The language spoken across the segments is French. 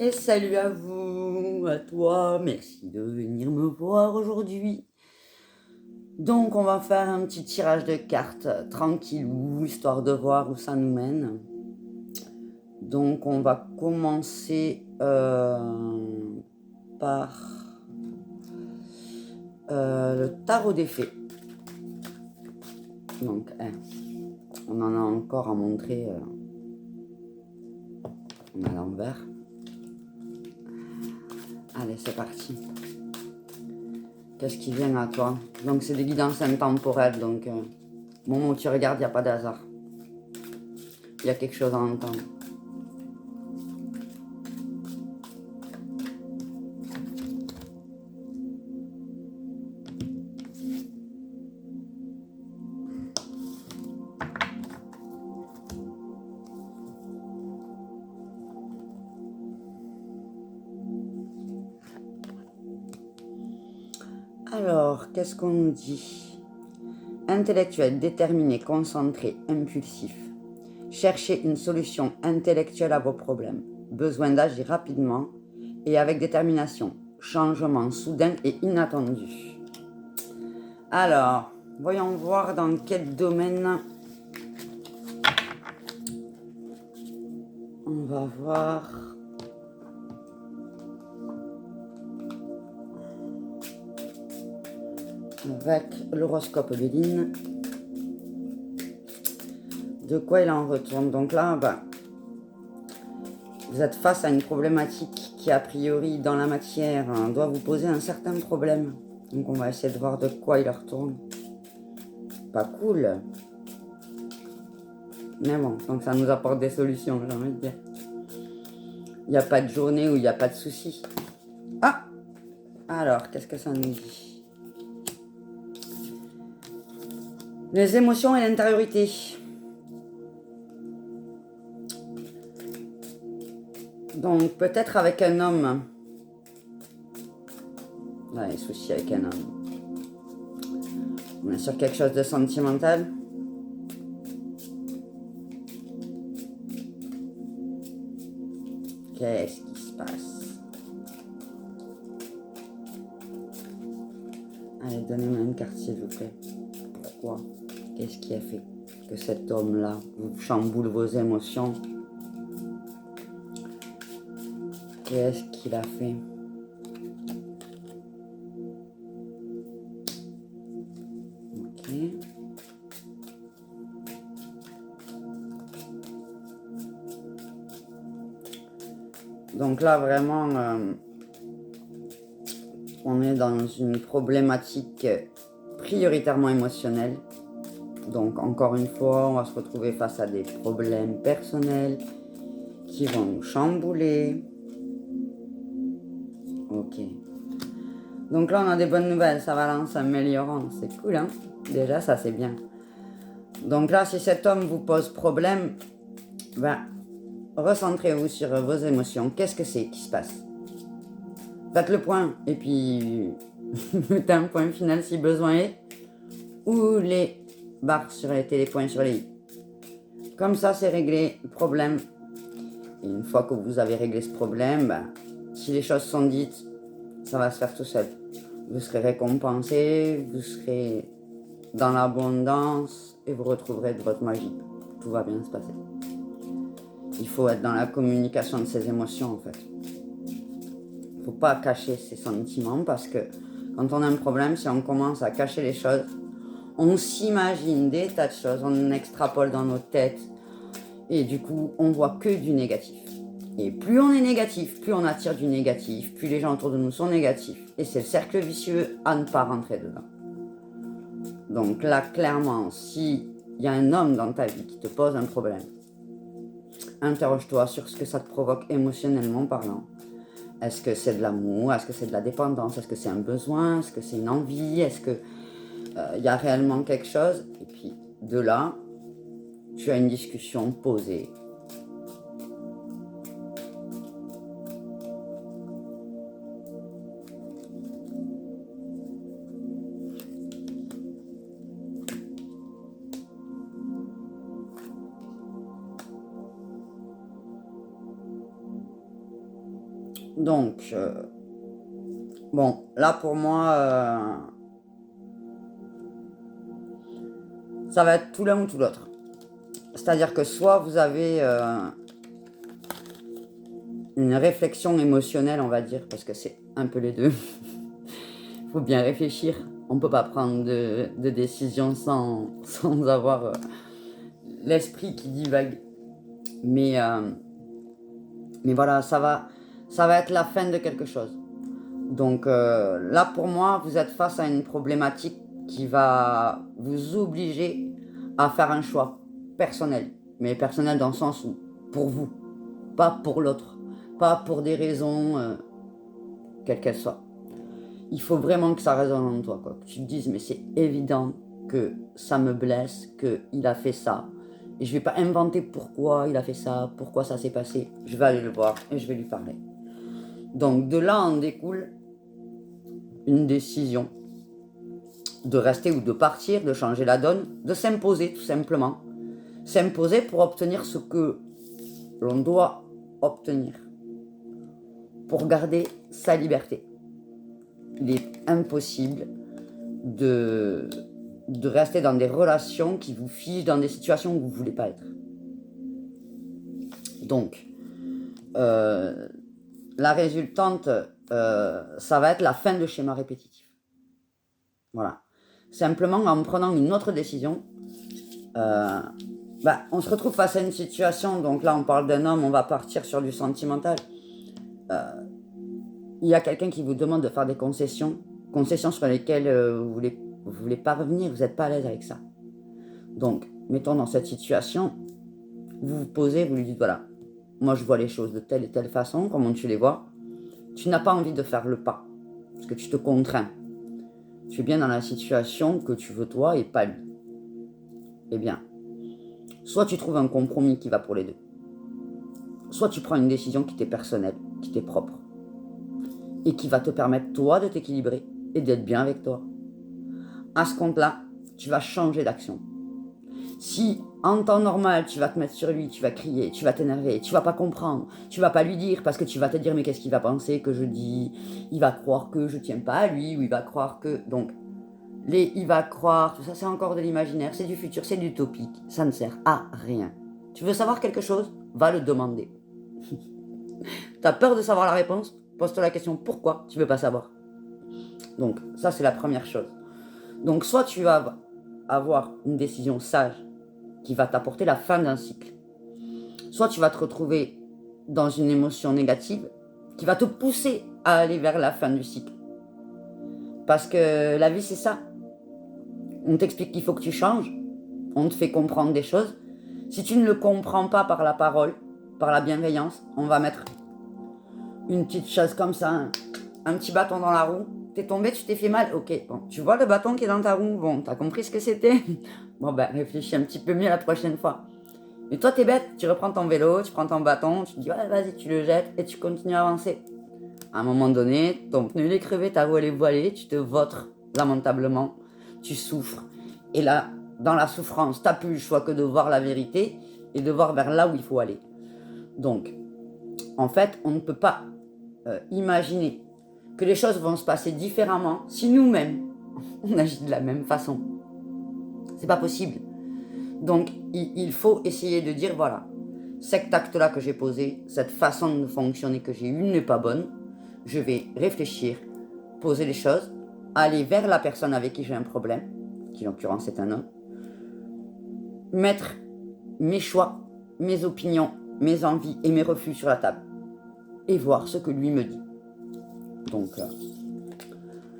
Et salut à vous, à toi, merci de venir me voir aujourd'hui. Donc on va faire un petit tirage de cartes tranquillou, histoire de voir où ça nous mène. Donc on va commencer par le tarot des fées. Donc on en a encore à montrer. On a l'envers. Allez, c'est parti. Qu'est-ce qui vient à toi? Donc c'est des guidances intemporelles, donc au moment où tu regardes, il n'y a pas de hasard. Il y a quelque chose à entendre. Alors, qu'est-ce qu'on nous dit? Intellectuel, déterminé, concentré, impulsif. Cherchez une solution intellectuelle à vos problèmes. Besoin d'agir rapidement et avec détermination. Changement soudain et inattendu. Alors, voyons voir dans quel domaine. On va voir. Avec l'horoscope Béline. De quoi il en retourne? Donc là, vous êtes face à une problématique qui, a priori, dans la matière, doit vous poser un certain problème. Donc on va essayer de voir de quoi il retourne. Pas cool. Mais bon, donc ça nous apporte des solutions, j'ai envie de dire. Il n'y a pas de journée où il n'y a pas de soucis. Ah! Alors, qu'est-ce que ça nous dit? Les émotions et l'intériorité. Donc, peut-être avec un homme. Là, les soucis avec un homme. On est sur quelque chose de sentimental. Qu'est-ce qui se passe? Allez, donnez-moi une carte, s'il vous plaît. Pourquoi? Qu'est-ce qui a fait que cet homme-là vous chamboule vos émotions? Qu'est-ce qu'il a fait? Ok. Donc là, vraiment, on est dans une problématique prioritairement émotionnelle. Donc encore une fois, on va se retrouver face à des problèmes personnels qui vont nous chambouler. Ok. Donc là, on a des bonnes nouvelles, ça va en s'améliorant. C'est cool, hein? Déjà, ça, c'est bien. Donc là, si cet homme vous pose problème, recentrez-vous sur vos émotions. Qu'est-ce que c'est qui se passe? Faites le point, et puis mettez un point final si besoin est, ou les barres sur les points sur les i. Comme ça, c'est réglé le problème. Et une fois que vous avez réglé ce problème, si les choses sont dites, ça va se faire tout seul. Vous serez récompensé, vous serez dans l'abondance et vous retrouverez de votre magie. Tout va bien se passer. Il faut être dans la communication de ses émotions, en fait. Il ne faut pas cacher ses sentiments parce que quand on a un problème, si on commence à cacher les choses, on s'imagine des tas de choses, on extrapole dans nos têtes et du coup, on voit que du négatif. Et plus on est négatif, plus on attire du négatif, plus les gens autour de nous sont négatifs. Et c'est le cercle vicieux à ne pas rentrer dedans. Donc là, clairement, s'il y a un homme dans ta vie qui te pose un problème, interroge-toi sur ce que ça te provoque émotionnellement parlant. Est-ce que c'est de l'amour? Est-ce que c'est de la dépendance? Est-ce que c'est un besoin? Est-ce que c'est une envie? Est-ce que y a réellement quelque chose? Et puis de là, tu as une discussion posée. Donc, bon, là pour moi, ça va être tout l'un ou tout l'autre. C'est-à-dire que soit vous avez une réflexion émotionnelle, on va dire, parce que c'est un peu les deux. Il faut bien réfléchir. On ne peut pas prendre de décision sans avoir l'esprit qui divague. Mais voilà, ça va être la fin de quelque chose. Donc là, pour moi, vous êtes face à une problématique qui va vous obliger à faire un choix personnel. Mais personnel dans le sens où, pour vous, pas pour l'autre, pas pour des raisons, quelles qu'elles soient. Il faut vraiment que ça résonne en toi, quoi. Que tu te dises, mais c'est évident que ça me blesse, qu'il a fait ça. Et je vais pas inventer pourquoi il a fait ça, pourquoi ça s'est passé. Je vais aller le voir et je vais lui parler. Donc de là en découle une décision de rester ou de partir, de changer la donne, de s'imposer tout simplement. S'imposer pour obtenir ce que l'on doit obtenir. Pour garder sa liberté. Il est impossible de rester dans des relations qui vous figent dans des situations où vous ne voulez pas être. Donc, la résultante, ça va être la fin de schéma répétitif. Voilà. Simplement en prenant une autre décision, on se retrouve face à une situation, donc là on parle d'un homme, on va partir sur du sentimental. Il y a quelqu'un qui vous demande de faire des concessions sur lesquelles vous voulez pas revenir, vous n'êtes pas à l'aise avec ça. Donc, mettons dans cette situation, vous vous posez, vous lui dites, voilà, moi je vois les choses de telle et telle façon, comment tu les vois. Tu n'as pas envie de faire le pas, parce que tu te contrains. Tu es bien dans la situation que tu veux toi et pas lui. Eh bien, soit tu trouves un compromis qui va pour les deux, soit tu prends une décision qui t'est personnelle, qui t'est propre, et qui va te permettre toi de t'équilibrer et d'être bien avec toi. À ce compte-là, tu vas changer d'action. Si en temps normal, tu vas te mettre sur lui, tu vas crier, tu vas t'énerver, tu vas pas comprendre, tu vas pas lui dire parce que tu vas te dire mais qu'est-ce qu'il va penser que je dis, il va croire que je tiens pas à lui ou il va croire que... Donc, il va croire, tout ça c'est encore de l'imaginaire, c'est du futur, c'est de l'utopique, ça ne sert à rien. Tu veux savoir quelque chose? Va le demander. T'as peur de savoir la réponse? Pose-toi la question pourquoi tu veux pas savoir. Donc, ça c'est la première chose. Donc, soit tu vas avoir une décision sage qui va t'apporter la fin d'un cycle. Soit tu vas te retrouver dans une émotion négative qui va te pousser à aller vers la fin du cycle. Parce que la vie, c'est ça. On t'explique qu'il faut que tu changes. On te fait comprendre des choses. Si tu ne le comprends pas par la parole, par la bienveillance, on va mettre une petite chose comme ça, un petit bâton dans la roue. T'es tombé, tu t'es fait mal. Ok, bon, tu vois le bâton qui est dans ta roue. Bon, t'as compris ce que c'était? Bon, réfléchis un petit peu mieux la prochaine fois. Mais toi, t'es bête, tu reprends ton vélo, tu prends ton bâton, tu te dis, ouais, vas-y, tu le jettes et tu continues à avancer. À un moment donné, ton pneu il est crevé, ta roue elle est voilée, tu te vautres lamentablement, tu souffres. Et là, dans la souffrance, t'as plus le choix que de voir la vérité et de voir vers là où il faut aller. Donc, en fait, on ne peut pas imaginer que les choses vont se passer différemment si nous-mêmes, on agit de la même façon. C'est pas possible. Donc, il faut essayer de dire, voilà, cet acte-là que j'ai posé, cette façon de fonctionner que j'ai eue n'est pas bonne. Je vais réfléchir, poser les choses, aller vers la personne avec qui j'ai un problème, qui en l'occurrence est un homme, mettre mes choix, mes opinions, mes envies et mes refus sur la table et voir ce que lui me dit. Donc,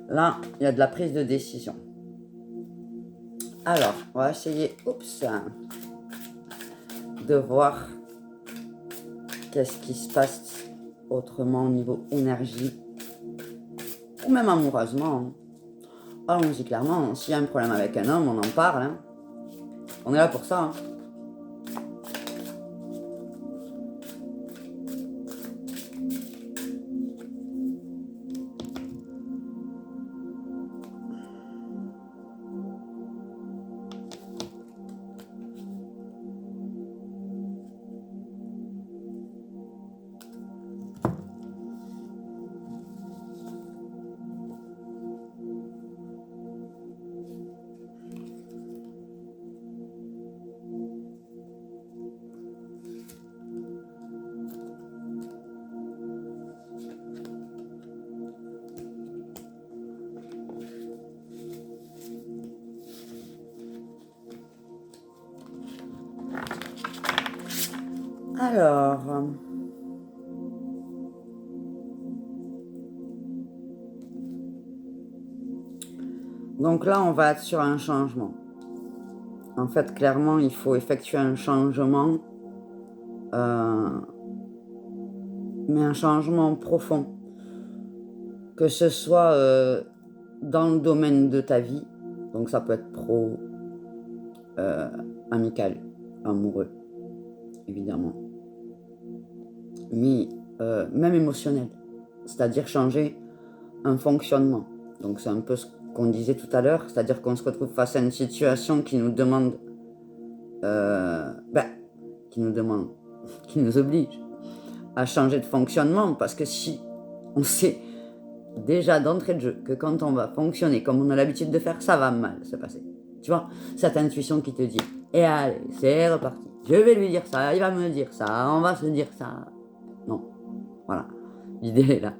là, il y a de la prise de décision. Alors, on va essayer, de voir qu'est-ce qui se passe autrement au niveau énergie ou même amoureusement. Hein. Allons-y clairement, s'il y a un problème avec un homme, on en parle. Hein. On est là pour ça. Hein. Alors, donc là, on va être sur un changement. En fait, clairement, il faut effectuer un changement, mais un changement profond. Que ce soit dans le domaine de ta vie, donc ça peut être pro, amical, amoureux, évidemment, mais même émotionnel, c'est-à-dire changer un fonctionnement. Donc c'est un peu ce qu'on disait tout à l'heure, c'est-à-dire qu'on se retrouve face à une situation qui nous demande, qui nous oblige à changer de fonctionnement, parce que si on sait déjà d'entrée de jeu que quand on va fonctionner comme on a l'habitude de faire, ça va mal se passer. Tu vois, cette intuition qui te dit, et allez, c'est reparti, je vais lui dire ça, il va me dire ça, on va se dire ça. Non, voilà, l'idée est là.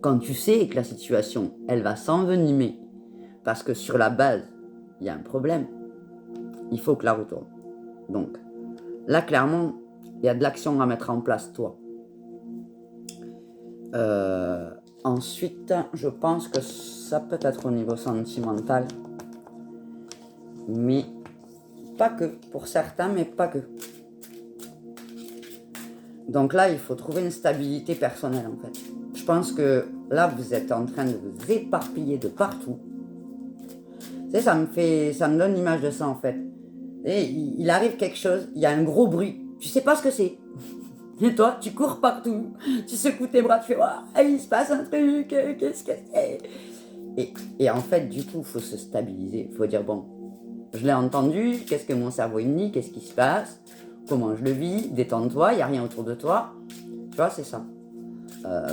Quand tu sais que la situation, elle va s'envenimer, parce que sur la base, il y a un problème, il faut que la retourne. Donc, là, clairement, il y a de l'action à mettre en place, toi. Ensuite, je pense que ça peut être au niveau sentimental, mais pas que. Pour certains, mais pas que. Donc là, il faut trouver une stabilité personnelle, en fait. Je pense que là, vous êtes en train de vous éparpiller de partout. Tu sais, ça me donne l'image de ça, en fait. Et il arrive quelque chose, il y a un gros bruit. Tu sais pas ce que c'est. Et toi, tu cours partout, tu secoues tes bras, tu fais oh, il se passe un truc, qu'est-ce que c'est et en fait, du coup, il faut se stabiliser. Il faut dire bon, je l'ai entendu, qu'est-ce que mon cerveau il me dit, qu'est-ce qui se passe, comment je le vis, détends-toi, il n'y a rien autour de toi. Tu vois, c'est ça.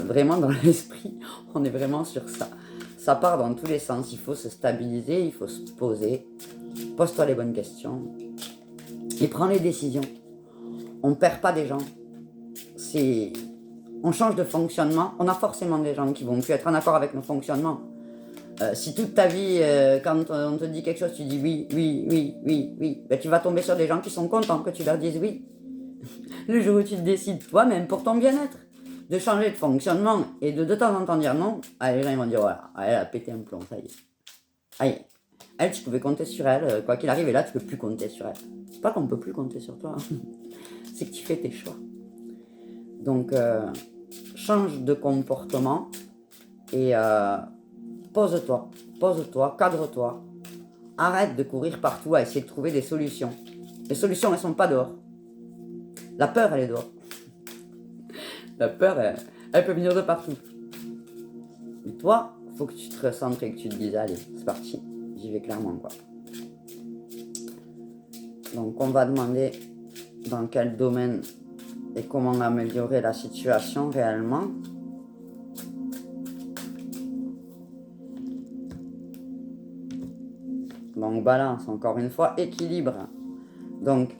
Vraiment, dans l'esprit, on est vraiment sur ça. Ça part dans tous les sens. Il faut se stabiliser, il faut se poser. Pose-toi les bonnes questions et prends les décisions. On ne perd pas des gens. On change de fonctionnement, on a forcément des gens qui vont plus être en accord avec nos fonctionnements. Si toute ta vie, quand on te dit quelque chose, tu dis oui, oui, oui, oui, oui, ben, tu vas tomber sur des gens qui sont contents que tu leur dises oui. Le jour où tu te décides toi-même pour ton bien-être de changer de fonctionnement et de temps en temps dire non, les gens ils vont dire voilà, elle a pété un plomb, ça y est. Aïe, elle, tu pouvais compter sur elle, quoi qu'il arrive, et là tu peux plus compter sur elle. C'est pas qu'on peut plus compter sur toi, c'est que tu fais tes choix. Donc, change de comportement et pose-toi, cadre-toi. Arrête de courir partout à essayer de trouver des solutions. Les solutions, elles sont pas dehors. La peur, elle est dehors. La peur, elle peut venir de partout. Mais toi, il faut que tu te recentres et que tu te dises, allez, c'est parti, j'y vais clairement, quoi. Donc, on va demander dans quel domaine et comment améliorer la situation réellement. Donc balance, encore une fois, équilibre. Donc,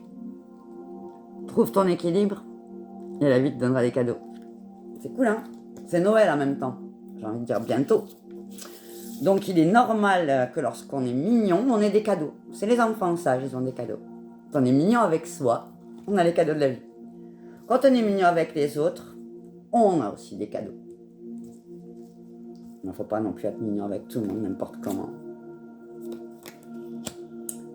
trouve ton équilibre et la vie te donnera des cadeaux. C'est cool, hein? C'est Noël en même temps. J'ai envie de dire bientôt. Donc il est normal que lorsqu'on est mignon, on ait des cadeaux. C'est les enfants sages, ils ont des cadeaux. Quand on est mignon avec soi, on a les cadeaux de la vie. Quand on est mignon avec les autres, on a aussi des cadeaux. Il ne faut pas non plus être mignon avec tout le monde, n'importe comment.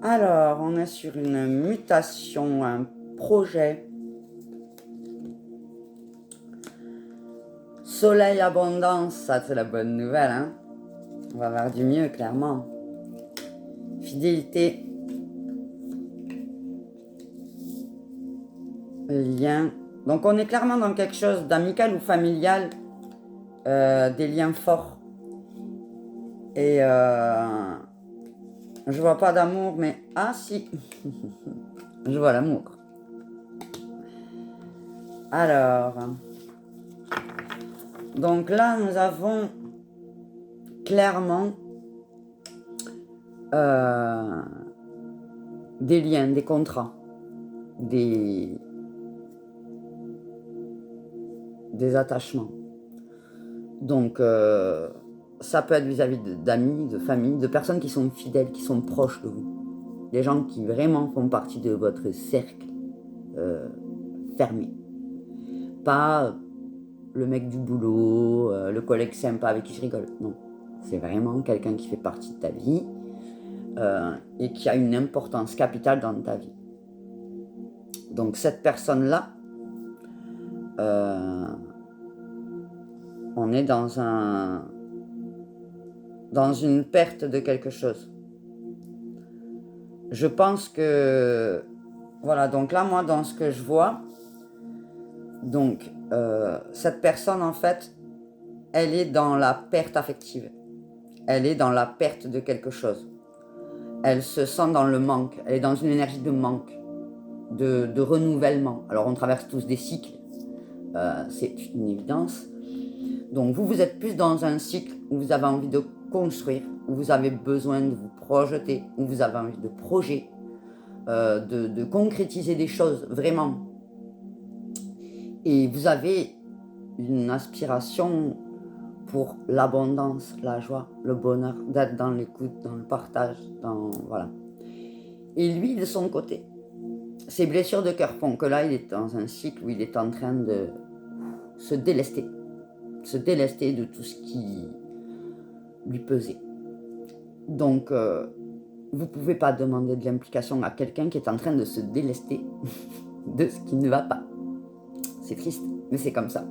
Alors, on est sur une mutation, un projet. Soleil, abondance, ça c'est la bonne nouvelle, hein. On va avoir du mieux, clairement. Fidélité. Lien. Donc on est clairement dans quelque chose d'amical ou familial, des liens forts. Et je vois pas d'amour, mais ah si, je vois l'amour. Alors, donc là nous avons clairement des liens, des contrats, des attachements. Donc ça peut être vis-à-vis d'amis, de famille, de personnes qui sont fidèles, qui sont proches de vous. Des gens qui vraiment font partie de votre cercle fermé. Pas le mec du boulot, le collègue sympa avec qui je rigole. Non, c'est vraiment quelqu'un qui fait partie de ta vie et qui a une importance capitale dans ta vie. Donc cette personne-là, on est dans une perte de quelque chose. Je pense que, voilà, donc là, moi, dans ce que je vois, donc, cette personne, en fait, elle est dans la perte affective. Elle est dans la perte de quelque chose. Elle se sent dans le manque. Elle est dans une énergie de manque, de renouvellement. Alors, on traverse tous des cycles. C'est une évidence. Donc, vous êtes plus dans un cycle où vous avez envie de construire, où vous avez besoin de vous projeter, où vous avez envie de projet, de concrétiser des choses, vraiment. Et vous avez une aspiration pour l'abondance, la joie, le bonheur, d'être dans l'écoute, dans le partage, voilà. Et lui, de son côté, ses blessures de cœur font que là, il est dans un cycle où il est en train de se délester de tout ce qui lui pesait. Donc, vous ne pouvez pas demander de l'implication à quelqu'un qui est en train de se délester de ce qui ne va pas. C'est triste, mais c'est comme ça.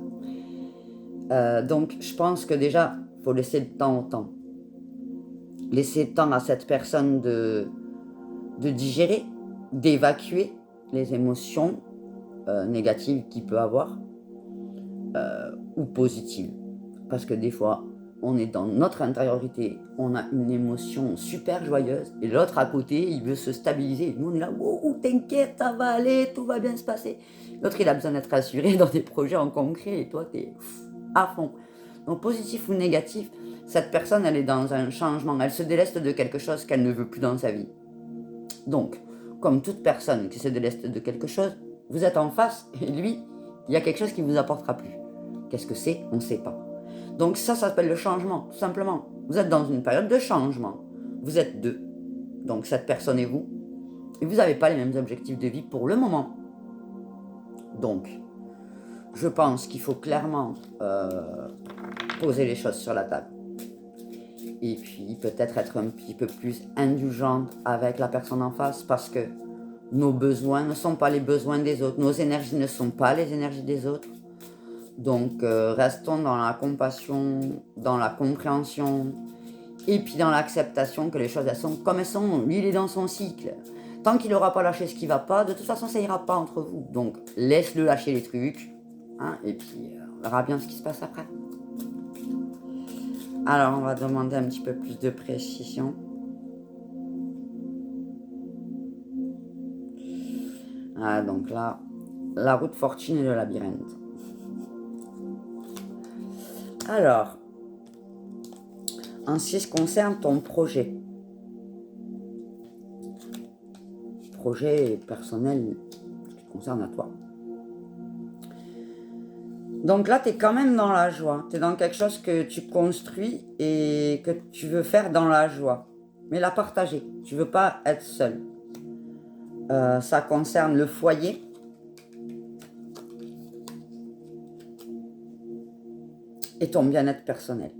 Donc, je pense que déjà, il faut laisser le temps au temps. Laisser le temps à cette personne de digérer, d'évacuer les émotions négatives qu'il peut avoir ou positives. Parce que des fois, on est dans notre intériorité, on a une émotion super joyeuse et l'autre à côté, il veut se stabiliser. Et nous, on est là, oh, t'inquiète, ça va aller, tout va bien se passer. L'autre, il a besoin d'être rassuré dans des projets en concret et toi, t'es à fond. Donc, positif ou négatif, cette personne, elle est dans un changement. Elle se déleste de quelque chose qu'elle ne veut plus dans sa vie. Donc, comme toute personne qui se déleste de quelque chose, vous êtes en face et lui, il y a quelque chose qui ne vous apportera plus. Qu'est-ce que c'est? On ne sait pas. Donc ça s'appelle le changement, tout simplement. Vous êtes dans une période de changement. Vous êtes deux. Donc cette personne et vous. Et vous n'avez pas les mêmes objectifs de vie pour le moment. Donc, je pense qu'il faut clairement poser les choses sur la table. Et puis peut-être être un petit peu plus indulgente avec la personne en face parce que nos besoins ne sont pas les besoins des autres. Nos énergies ne sont pas les énergies des autres. Donc, restons dans la compassion, dans la compréhension, et puis dans l'acceptation que les choses, elles sont comme elles sont. Lui, il est dans son cycle. Tant qu'il n'aura pas lâché ce qui ne va pas, de toute façon, ça ira pas entre vous. Donc, laisse-le lâcher les trucs, hein, et puis on verra bien ce qui se passe après. Alors, on va demander un petit peu plus de précision. Ah, donc là, la route fortune et le labyrinthe. Alors, en ce qui concerne ton projet personnel qui te concerne à toi. Donc là, tu es quand même dans la joie. Tu es dans quelque chose que tu construis et que tu veux faire dans la joie. Mais la partager. Tu veux pas être seul. Ça concerne le foyer. Et ton bien-être personnel.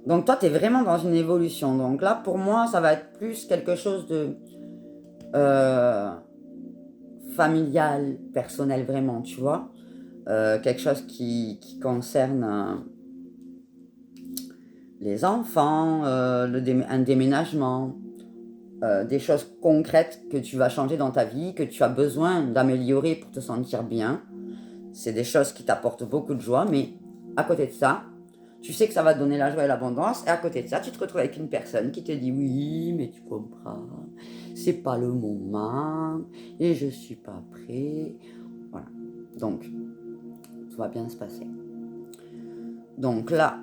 Donc toi, tu es vraiment dans une évolution. Donc là, pour moi, ça va être plus quelque chose de familial, personnel, vraiment, tu vois. Quelque chose qui concerne les enfants, un déménagement, des choses concrètes que tu vas changer dans ta vie, que tu as besoin d'améliorer pour te sentir bien. C'est des choses qui t'apportent beaucoup de joie, mais à côté de ça, tu sais que ça va te donner la joie et l'abondance, et à côté de ça, tu te retrouves avec une personne qui te dit « Oui, mais tu comprends, c'est pas le moment, et je suis pas prêt. » Voilà. Donc, tout va bien se passer. Donc là,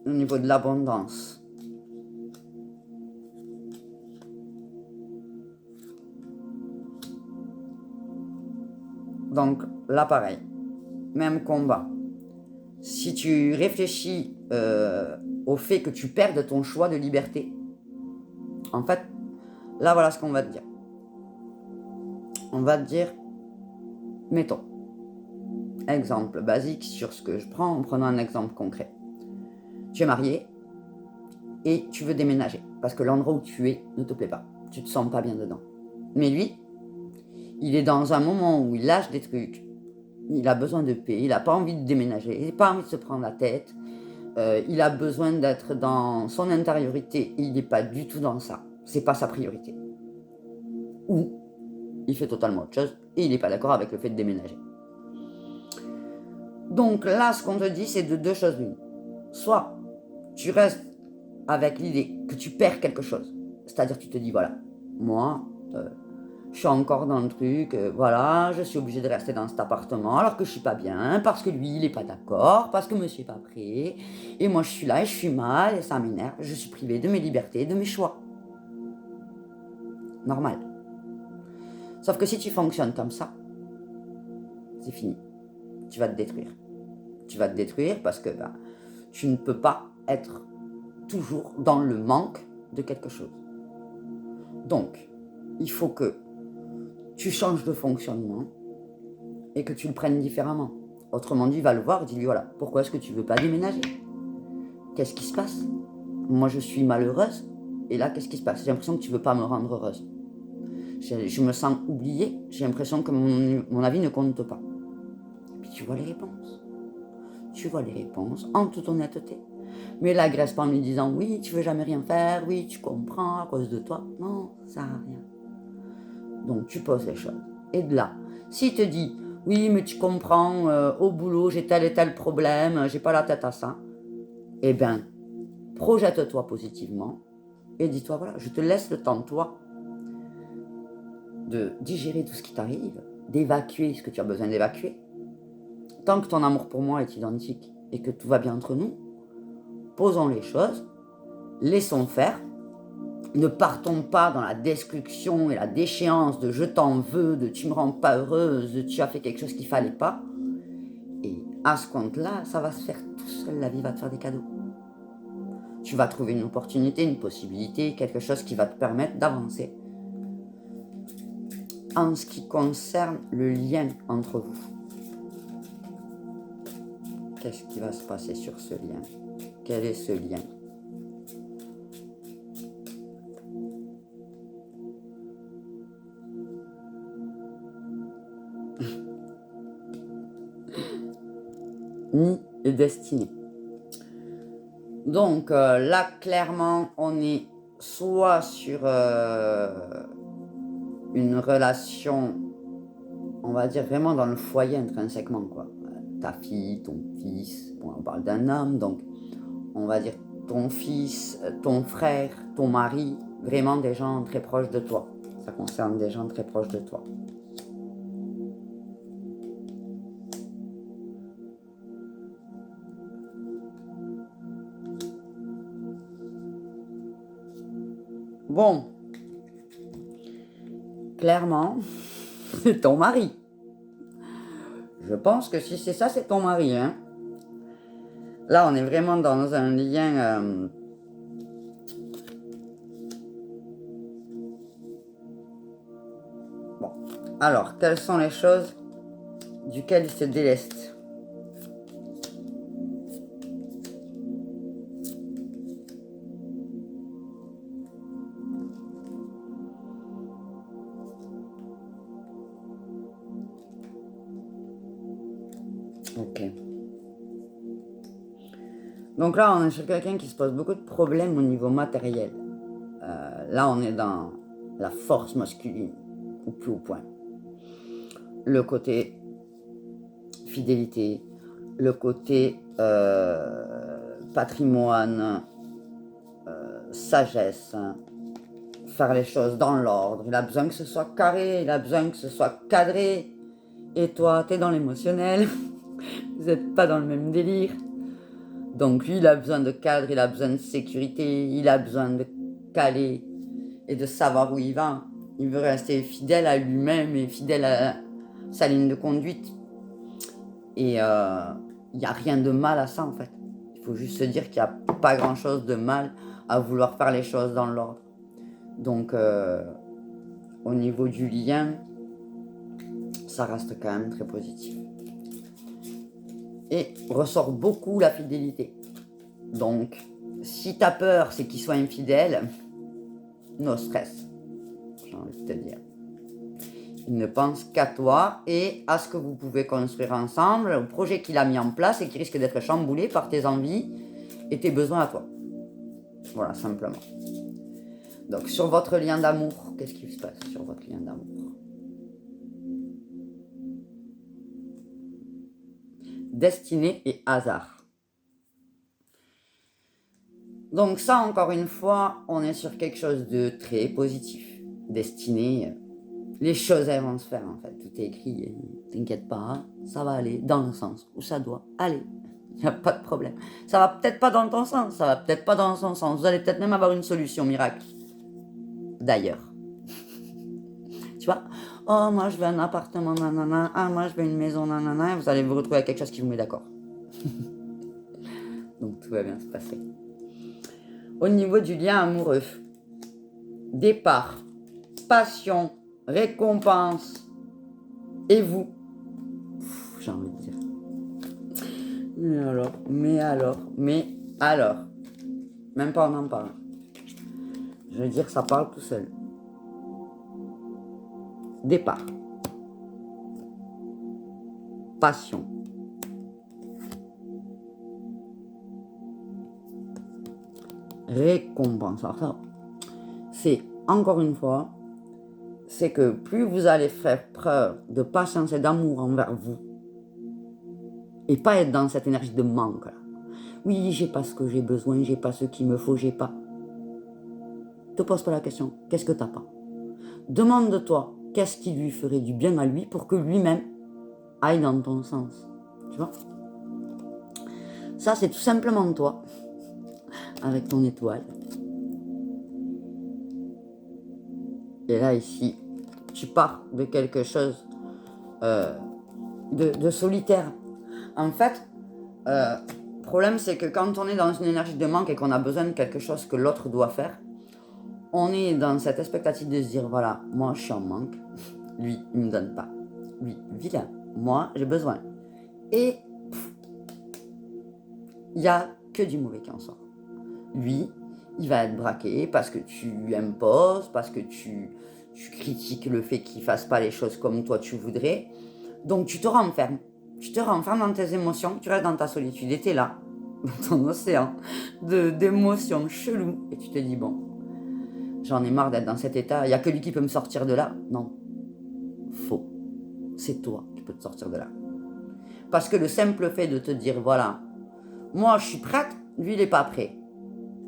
au niveau de l'abondance, donc là, pareil, même combat. Si tu réfléchis au fait que tu perdes ton choix de liberté, en fait, là, voilà ce qu'on va te dire. On va te dire, mettons, exemple basique sur ce que je prends en prenant un exemple concret. Tu es marié et tu veux déménager parce que l'endroit où tu es ne te plaît pas. Tu te sens pas bien dedans. Mais lui, il est dans un moment où il lâche des trucs. Il a besoin de paix, il n'a pas envie de déménager, il n'a pas envie de se prendre la tête. Il a besoin d'être dans son intériorité et il n'est pas du tout dans ça. C'est pas sa priorité. Ou il fait totalement autre chose et il n'est pas d'accord avec le fait de déménager. Donc là, ce qu'on te dit, c'est de deux choses l'une. Soit tu restes avec l'idée que tu perds quelque chose. C'est-à-dire tu te dis, voilà, moi, je suis encore dans le truc, voilà, je suis obligé de rester dans cet appartement alors que je suis pas bien, parce que lui, il est pas d'accord, parce que monsieur est pas prêt, et moi je suis là et je suis mal, et ça m'énerve, je suis privée de mes libertés, de mes choix. Normal. Sauf que si tu fonctionnes comme ça, c'est fini. Tu vas te détruire. Tu vas te détruire parce que tu ne peux pas être toujours dans le manque de quelque chose. Donc, il faut que tu changes de fonctionnement et que tu le prennes différemment. Autrement dit, va le voir et dis-lui, voilà, pourquoi est-ce que tu ne veux pas déménager? Qu'est-ce qui se passe? Moi, je suis malheureuse, et là, qu'est-ce qui se passe? J'ai l'impression que tu ne veux pas me rendre heureuse. Je me sens oubliée, j'ai l'impression que mon avis ne compte pas. Et puis tu vois les réponses. Tu vois les réponses, en toute honnêteté. Mais l'agresse pas en lui disant, oui, tu veux jamais rien faire, oui, tu comprends à cause de toi. Non, ça sert à rien. Donc tu poses les choses. Et de là, s'il te dit, oui, mais tu comprends, au boulot, j'ai tel et tel problème, j'ai pas la tête à ça, eh bien, projette-toi positivement et dis-toi, voilà, je te laisse le temps, toi, de digérer tout ce qui t'arrive, d'évacuer ce que tu as besoin d'évacuer. Tant que ton amour pour moi est identique et que tout va bien entre nous, posons les choses, laissons faire, ne partons pas dans la destruction et la déchéance de je t'en veux, de tu me rends pas heureuse, de tu as fait quelque chose qu'il fallait pas. Et à ce compte-là, ça va se faire tout seul, la vie va te faire des cadeaux. Tu vas trouver une opportunité, une possibilité, quelque chose qui va te permettre d'avancer. En ce qui concerne le lien entre vous, qu'est-ce qui va se passer sur ce lien? Quel est ce lien? Ni destinée. Donc là, clairement, on est soit sur une relation, on va dire vraiment dans le foyer intrinsèquement, quoi. Ta fille, ton fils, bon, on parle d'un homme, donc on va dire ton fils, ton frère, ton mari, vraiment des gens très proches de toi. Ça concerne des gens très proches de toi. Bon, clairement, c'est ton mari. Je pense que si c'est ça, c'est ton mari. Hein. Là, on est vraiment dans un lien... Bon, alors, quelles sont les choses duquel il se déleste? Ok. Donc là, on est sur quelqu'un qui se pose beaucoup de problèmes au niveau matériel. Là, on est dans la force masculine, au plus haut point. Le côté fidélité, le côté patrimoine, sagesse, faire les choses dans l'ordre. Il a besoin que ce soit carré, il a besoin que ce soit cadré. Et toi, t'es dans l'émotionnel. Vous n'êtes pas dans le même délire. Donc lui, il a besoin de cadre, il a besoin de sécurité, il a besoin de caler et de savoir où il va. Il veut rester fidèle à lui-même et fidèle à sa ligne de conduite. Et il n'y a rien de mal à ça en fait. Il faut juste se dire qu'il n'y a pas grand-chose de mal à vouloir faire les choses dans l'ordre. Donc au niveau du lien, ça reste quand même très positif. et ressort beaucoup la fidélité. Donc, si ta peur, c'est qu'il soit infidèle, no stress, j'ai envie de te dire. Il ne pense qu'à toi et à ce que vous pouvez construire ensemble, au projet qu'il a mis en place et qui risque d'être chamboulé par tes envies et tes besoins à toi. Voilà, simplement. Donc, sur votre lien d'amour, qu'est-ce qui se passe sur votre lien d'amour? Destinée et hasard. Donc ça, encore une fois, on est sur quelque chose de très positif. Destinée, les choses, elles vont se faire, en fait. Tout est écrit, t'inquiète pas, ça va aller dans le sens où ça doit aller. Il n'y a pas de problème. Ça va peut-être pas dans ton sens, ça va peut-être pas dans son sens. Vous allez peut-être même avoir une solution miracle. D'ailleurs. Tu vois? Oh, moi, je veux un appartement, nanana. Ah, moi, je veux une maison, nanana. Et vous allez vous retrouver avec quelque chose qui vous met d'accord. Donc, tout va bien se passer. Au niveau du lien amoureux, départ, passion, récompense, et vous, j'ai envie de dire. Mais alors, même pas on en parle. Je veux dire, ça parle tout seul. Départ, passion, récompense. Alors ça, c'est encore une fois, c'est que plus vous allez faire preuve de patience et d'amour envers vous, et pas être dans cette énergie de manque. Là. Oui, j'ai pas ce que j'ai besoin, j'ai pas ce qu'il me faut, j'ai pas. Te pose pas la question, qu'est-ce que t'as pas? Demande-toi, qu'est-ce qui lui ferait du bien à lui pour que lui-même aille dans ton sens. Tu vois? Ça, c'est tout simplement toi, avec ton étoile. Et là, ici, tu pars de quelque chose de solitaire. En fait, le problème, c'est que quand on est dans une énergie de manque et qu'on a besoin de quelque chose que l'autre doit faire, on est dans cette expectative de se dire, voilà, moi, je suis en manque. Lui, il ne me donne pas. Lui, vilain. Moi, j'ai besoin. Et il n'y a que du mauvais qui en sort. Lui, il va être braqué parce que tu imposes, parce que tu critiques le fait qu'il ne fasse pas les choses comme toi tu voudrais. Donc tu te renfermes. Tu te renfermes dans tes émotions, tu restes dans ta solitude et tu es là, dans ton océan d'émotions cheloues. Et tu te dis, bon, j'en ai marre d'être dans cet état, il n'y a que lui qui peut me sortir de là. Non, faux. C'est toi qui peux te sortir de là. Parce que le simple fait de te dire, voilà, moi je suis prête, lui il n'est pas prêt.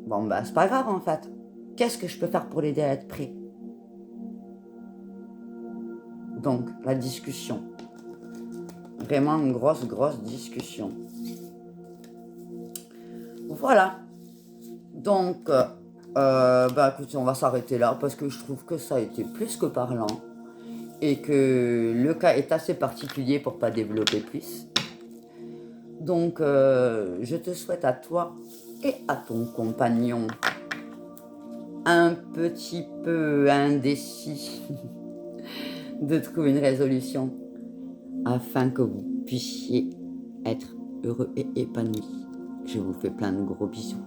Bon, ben, c'est pas grave en fait. Qu'est-ce que je peux faire pour l'aider à être prêt? Donc, la discussion. Vraiment une grosse discussion. Voilà. Donc, bah écoutez, on va s'arrêter là parce que je trouve que ça a été plus que parlant et que le cas est assez particulier pour pas développer plus. Donc, je te souhaite à toi et à ton compagnon un petit peu indécis de trouver une résolution afin que vous puissiez être heureux et épanoui. Je vous fais plein de gros bisous.